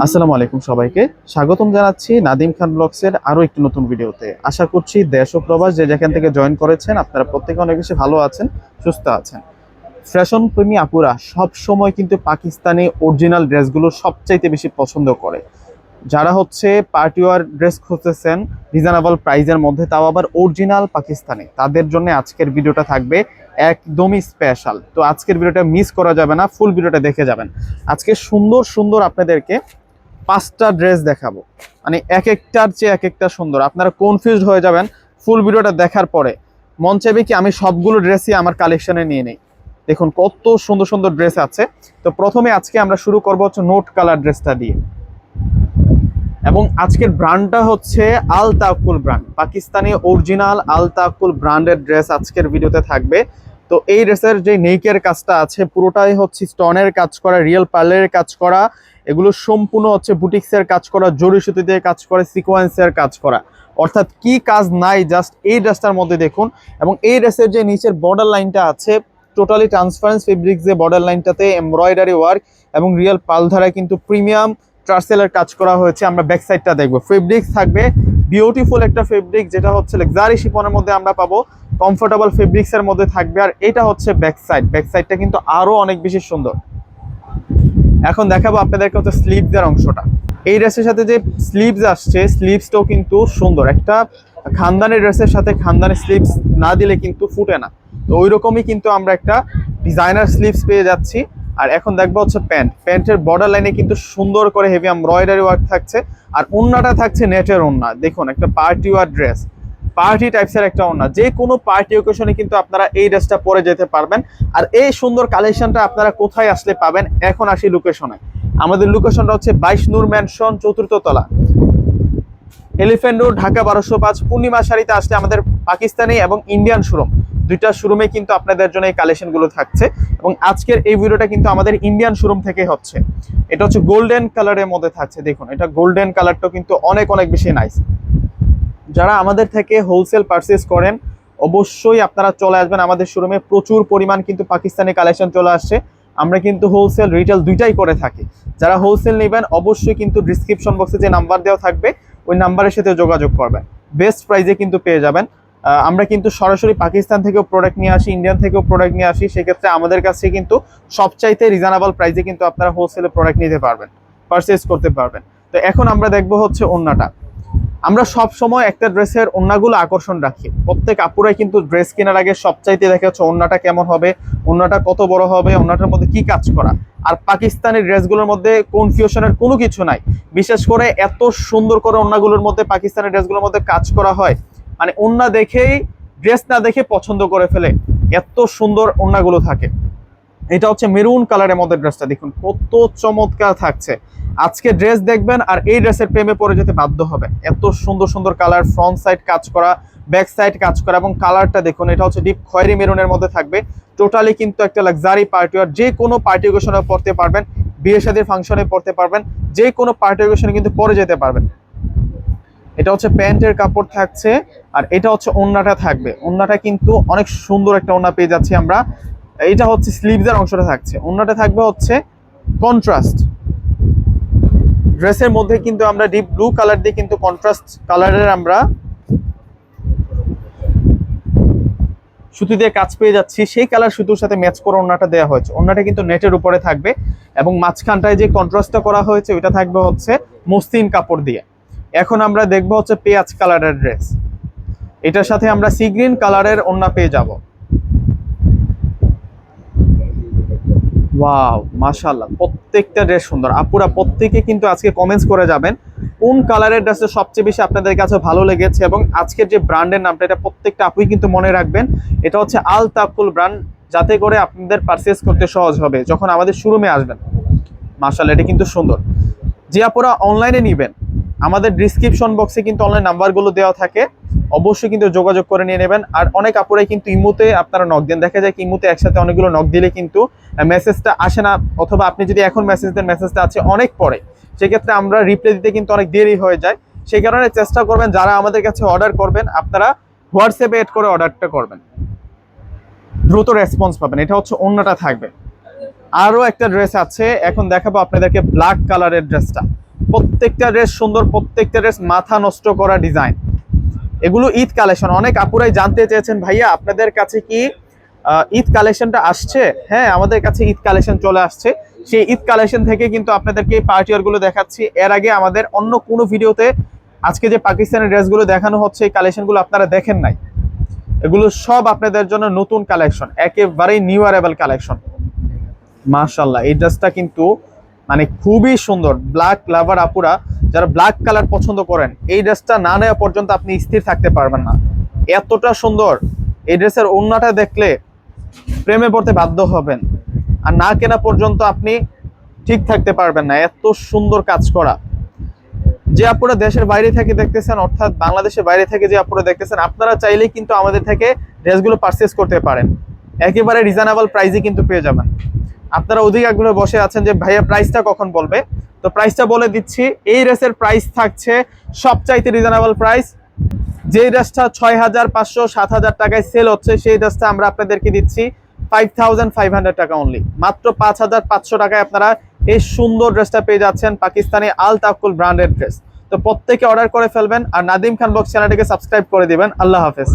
আসসালামু আলাইকুম সবাইকে স্বাগতম জানাচ্ছি নাদিম খান ব্লগসের আরো একটি নতুন ভিডিওতে। আশা করছি দেশ ও প্রবাস যে যেখান থেকে জয়েন করেছেন আপনারা প্রত্যেকে অনেক বেশি ভালো আছেন, সুস্থ আছেন। ফ্যাশন প্রেমী আপুরা সব সময় কিন্তু পাকিস্তানি অরিজিনাল ড্রেসগুলো সবচাইতে বেশি পছন্দ করে। যারা হচ্ছে পার্টি ওয়ার ড্রেস খুঁজতেছেন রিজনেবল প্রাইজের মধ্যে, তাও আবার অরিজিনাল পাকিস্তানি, তাদের জন্য আজকের ভিডিওটা থাকবে একদমই স্পেশাল। তো আজকের ভিডিওটা মিস করা যাবে না, ফুল ভিডিওটা দেখে যাবেন। আজকে সুন্দর সুন্দর আপনাদেরকে 5টা ড্রেস দেখাবো, মানে এক একটার চেয়ে এক একটা সুন্দর। আপনারা কনফিউজড হয়ে যাবেন ফুল ভিডিওটা দেখার পরে। মন চাইবে কি আমি সবগুলো ড্রেসই আমার কালেকশনে নিয়ে নেই। দেখুন কত সুন্দর সুন্দর ড্রেস আছে। তো প্রথমে আজকে আমরা শুরু করবো হচ্ছে নোট কালার ড্রেসটা দিয়ে, এবং আজকের ব্র্যান্ডটা হচ্ছে আল তাওয়াক্কুল ব্র্যান্ড, পাকিস্তানি অরিজিনাল আল তাওয়াক্কুল ব্র্যান্ডের ড্রেস আজকের ভিডিওতে থাকবে। তো এই ড্রেসের যে নেকের কাজটা আছে পুরোটাই হচ্ছে স্টোনের কাজ করা, রিয়েল পার্লের কাজ করা। এগুলো সম্পূর্ণ হচ্ছে বুটিক্সের কাজ করা, জরি সুতি দিয়ে কাজ করে, সিকোয়েন্সের কাজ করা, অর্থাৎ কি কাজ নাই জাস্ট এই ড্রেসটার মধ্যে দেখুন। এবং এই ড্রেসের যে নিচের বর্ডার লাইনটা আছে টোটালি ট্রান্সপারেন্ট ফেব্রিক্স, যে বর্ডার লাইনটাতে এমব্রয়ডারি ওয়ার্ক এবং রিয়েল পার্ল ধারায় কিন্তু প্রিমিয়াম টার্সেলের কাজ করা হয়েছে। আমরা ব্যাক সাইডটা দেখবো, ফেব্রিক্স থাকবে বিউটিফুল একটা ফেব্রিক, যেটা হচ্ছে লাক্সারি শিফনের মধ্যে আমরা পাবো, কমফোর্টেবল ফেব্রিক্সের মধ্যে থাকবে। আর এটা হচ্ছে ব্যাক সাইড, ব্যাক সাইডটা কিন্তু আরো অনেক বেশি সুন্দর। এখন দেখাবো আপনাদেরকে হচ্ছে স্লিভসের অংশটা। এই ড্রেসের সাথে যে স্লিভস আসছে, স্লিভসটাও কিন্তু সুন্দর। একটা খানদানি ড্রেসের সাথে খানদানি স্লিভস না দিলে কিন্তু ফুটে না, তো ওই রকমই কিন্তু আমরা একটা ডিজাইনার স্লিভস পেয়ে যাচ্ছি। আর এখন দেখবো হচ্ছে প্যান্ট, প্যান্টের বর্ডার লাইনে কিন্তু সুন্দর করে হেভি এমব্রয়ডারি ওয়ার্ক থাকছে। আর ওড়নাটা থাকছে নেটের ওড়না। দেখুন একটা পার্টি ওয়ার ড্রেস, পার্টি টাইপসের একটা ওড়না, যে কোনো পার্টি অকেশনে কিন্তু আপনারা এই ড্রেসটা পরে যেতে পারবেন। আর এই সুন্দর কালেকশনটা আপনারা কোথায় আসলে পাবেন, এখন আসি লোকেশনে। আমাদের লোকেশনটা হচ্ছে 22 নূর ম্যানশন, 4র্থ তলা, এলিফ্যান্ট রোড, ঢাকা 1205। পূর্ণিমা শাড়িতে আসলে আমাদের পাকিস্তানি এবং ইন্ডিয়ান শোরুম, দুইটা শোরুমে কিন্তু আপনাদের জন্য এই কালেকশনগুলো থাকছে। এবং আজকের এই ভিডিওটা কিন্তু আমাদের ইন্ডিয়ান শোরুম থেকে হচ্ছে। এটা হচ্ছে গোল্ডেন কালারের মধ্যে থাকছে। দেখুন এটা গোল্ডেন কালারটা কিন্তু অনেক অনেক বেশি নাইস। যারা আমাদের থেকে হোলসেল পারচেজ করেন অবশ্যই আপনারা চলে আসবেন আমাদের শোরুমে। প্রচুর পরিমাণ কিন্তু পাকিস্তানি কালেকশন চলে আসছে। আমরা কিন্তু হোলসেল রিটেল দুইটাই করে থাকি। যারা হোলসেল নেবেন অবশ্যই কিন্তু ডিসক্রিপশন বক্সে যে নাম্বার দেওয়া থাকবে ওই নাম্বারের সাথে যোগাযোগ করবেন, বেস্ট প্রাইসে কিন্তু পেয়ে যাবেন। আমরা কিন্তু সরাসরি পাকিস্তান থেকেও প্রোডাক্ট নিয়ে আসি, ইন্ডিয়ান থেকেও প্রোডাক্ট নিয়ে আসি। সেক্ষেত্রে আমাদের কাছে কিন্তু সবচাইতে রিজনেবল প্রাইসে কিন্তু আপনারা হোলসেলে প্রোডাক্ট নিতে পারবেন, পারচেজ করতে পারবেন। তো এখন আমরা দেখবো হচ্ছে ওড়নাটা। আমরা সব সময় একটা ড্রেসের ওড়নাগুলো আকর্ষণ রাখি, প্রত্যেক আপুরাই কিন্তু ড্রেস কেনার আগে সবচাইতে দেখে হচ্ছে ওড়নাটা কেমন হবে, ওড়নাটা কত বড় হবে, ওড়নাটার মধ্যে কি কাজ করা। আর পাকিস্তানি ড্রেসগুলোর মধ্যে কনফিউশনের কোনো কিছু নাই। বিশেষ করে এত সুন্দর করে ওড়নাগুলোর মধ্যে, পাকিস্তানি ড্রেসগুলোর মধ্যে কাজ করা হয়, মানে ওড়না দেখেই ড্রেস না দেখে পছন্দ করে ফেলে, এত সুন্দর ওড়নাগুলো থাকে। এটা হচ্ছে মেরুন কালারের মধ্যে ড্রেসটা, দেখুন কত চমৎকার থাকছে। আজকে ড্রেস দেখবেন আর এই ড্রেসের প্রেমে পড়ে যেতে বাধ্য হবে। এত সুন্দর সুন্দর কালার, ফ্রন্ট সাইড কাজ করা, ব্যাক সাইড কাজ করা, এবং কালারটা দেখুন এটা হচ্ছে ডিপ খয়েরি মেরুনের মধ্যে থাকবে। টোটালি কিন্তু একটা লাক্সারি পার্টি ওয়ার, যে কোনো পার্টি অকেশনে পড়তে পারবেন, বিয়ে শাদীর ফাংশনে পড়তে পারবেন, যে কোনো পার্টি অকেশনে কিন্তু পরে যেতে পারবেন। এটা হচ্ছে প্যান্টের কাপড় থাকছে, আর এটা হচ্ছে ওড়নাটা থাকবে। ওড়নাটা কিন্তু অনেক সুন্দর একটা ওড়না পেয়ে যাচ্ছি আমরা। এটা হচ্ছে স্লিভসের অংশটা থাকছে, ওড়নাটা থাকবে হচ্ছে কন্ট্রাস্ট। ড্রেসের মধ্যে কিন্তু আমরা ডিপ ব্লু কালার দিয়ে কিন্তু কন্ট্রাস্ট কালারের আমরা সুতি দিয়ে কাজ পেয়ে যাচ্ছি। সেই কালার সুতোর সাথে ম্যাচ করে ওড়নাটা দেওয়া হয়েছে। ওড়নাটা কিন্তু নেটের উপরে থাকবে, এবং মাঝখানটায় যে কন্ট্রাস্টটা করা হয়েছে ওইটা থাকবে হচ্ছে মসলিন কাপড় দিয়ে। এখন আমরা দেখবো হচ্ছে পেঁয়াজ কালারের ড্রেস, এটার সাথে আমরা সি গ্রিন কালারের ওড়না পেয়ে যাব। ওয়াও মাশাআল্লাহ, প্রত্যেকটা ড্রেস সুন্দর। আপুরা প্রত্যেকে কিন্তু আজকে কমেন্টস করে যাবেন কোন কালারের ড্রেসটা সবচেয়ে বেশি আপনাদের কাছে ভালো লেগেছে, এবং আজকের যে ব্র্যান্ডের নামটা এটা প্রত্যেকটা আপুই কিন্তু মনে রাখবেন। এটা হচ্ছে আল তাওয়াক্কুল ব্র্যান্ড, যাতে করে আপনাদের পারচেজ করতে সহজ হবে যখন আমাদের শোরুমে আসবেন। মাশাআল্লাহ এটা কিন্তু সুন্দর। যে আপুরা অনলাইনে নেবেন আমাদের ডিসক্রিপশন বক্সে কিন্তু অনলাইন নাম্বারগুলো দেওয়া থাকে, অবশ্যই কিন্তু যোগাযোগ করে নিয়ে নেবেন। আর অনেক আপুরাই কিন্তু ইমুতে আপনারা নক দেন, দেখা যায় কি ইমুতে একসাথে অনেকগুলো নক দিলে কিন্তু মেসেজটা আসে না, অথবা আপনি যদি এখন মেসেজ দেন মেসেজটা আছে অনেক পরে, সেক্ষেত্রে আমরা রিপ্লাই দিতে কিন্তু অনেক দেরি হয়ে যায়। সেই কারণে চেষ্টা করবেন যারা আমাদের কাছে অর্ডার করবেন আপনারা হোয়াটসঅ্যাপে এড করে অর্ডারটা করবেন, দ্রুত রেসপন্স পাবেন। এটা হচ্ছে ওড়নাটা থাকবে, আরো একটা ড্রেস আছে, এখন দেখাবো আপনাদেরকে ব্ল্যাক কালারের ড্রেসটা। প্রত্যেকটা ড্রেস সুন্দর, প্রত্যেকটা ড্রেস মাথা নষ্ট করা ডিজাইন। এগুলো ঈদ কালেকশন। অনেক আপুরাই জানতে চেয়েছেন ভাইয়া আপনাদের কাছে কি ঈদ কালেকশনটা আসছে? হ্যাঁ, আমাদের কাছে ঈদ কালেকশন চলে আসছে। সেই ঈদ কালেকশন থেকে কিন্তু আপনাদেরকে এই পার্টি ওয়্যার গুলো দেখাচ্ছি। এর আগে আমাদের অন্য কোনো ভিডিওতে আজকে যে পাকিস্তানের ড্রেসগুলো দেখানো হচ্ছে এই কালেকশনগুলো আপনারা দেখেন নাই। এগুলো সব আপনাদের জন্য নতুন কালেকশন, একেবারেই নিউ অ্যারাইভাল কালেকশন। মাশাআল্লাহ, এই ড্রেসটা কিন্তু মানে খুবই সুন্দর। ব্ল্যাক লাভার আপুরা যারা ব্ল্যাক কালার পছন্দ করেন, এই ড্রেসটা না নেওয়া পর্যন্ত আপনি স্থির থাকতে পারবেন না, এতটা সুন্দর। এই ড্রেসের ওড়নাটা দেখলে প্রেমে পড়তে বাধ্য হবেন, আর না কেনা পর্যন্ত আপনি ঠিক থাকতে পারবেন না, এত সুন্দর কাজ করা। যে আপুরা দেশের বাইরে থেকে দেখতেছেন, অর্থাৎ বাংলাদেশের বাইরে থেকে যে আপুরা দেখতেছেন, আপনারা চাইলেই কিন্তু আমাদের থেকে ড্রেসগুলো পারচেজ করতে পারেন। একেবারে রিজনেবল প্রাইসে কিন্তু পেয়ে যাবেন। আপনারা অধিক আগ্রহে বসে আছেন যে ভাইয়া প্রাইসটা কখন বলবে, তো প্রাইসটা বলে দিচ্ছি। এই ড্রেসের প্রাইস থাকছে সবচাইতে রিজনেবল প্রাইস। যে ড্রেসটা 6,500 7,000 টাকায় সেল হচ্ছে, সেই ড্রেসটা আমরা আপনাদেরকে দিচ্ছি 5,500 টাকা অনলি। মাত্র 5,500 টাকায় আপনারা এই সুন্দর ড্রেসটা পেয়ে যাচ্ছেন, পাকিস্তানি আল তাওয়াক্কুল ব্র্যান্ডের ড্রেস। তো প্রত্যেকে অর্ডার করে ফেলবেন, আর নাদিম খান ব্লগস চ্যানেলটিকে সাবস্ক্রাইব করে দিবেন। আল্লাহ হাফেজ।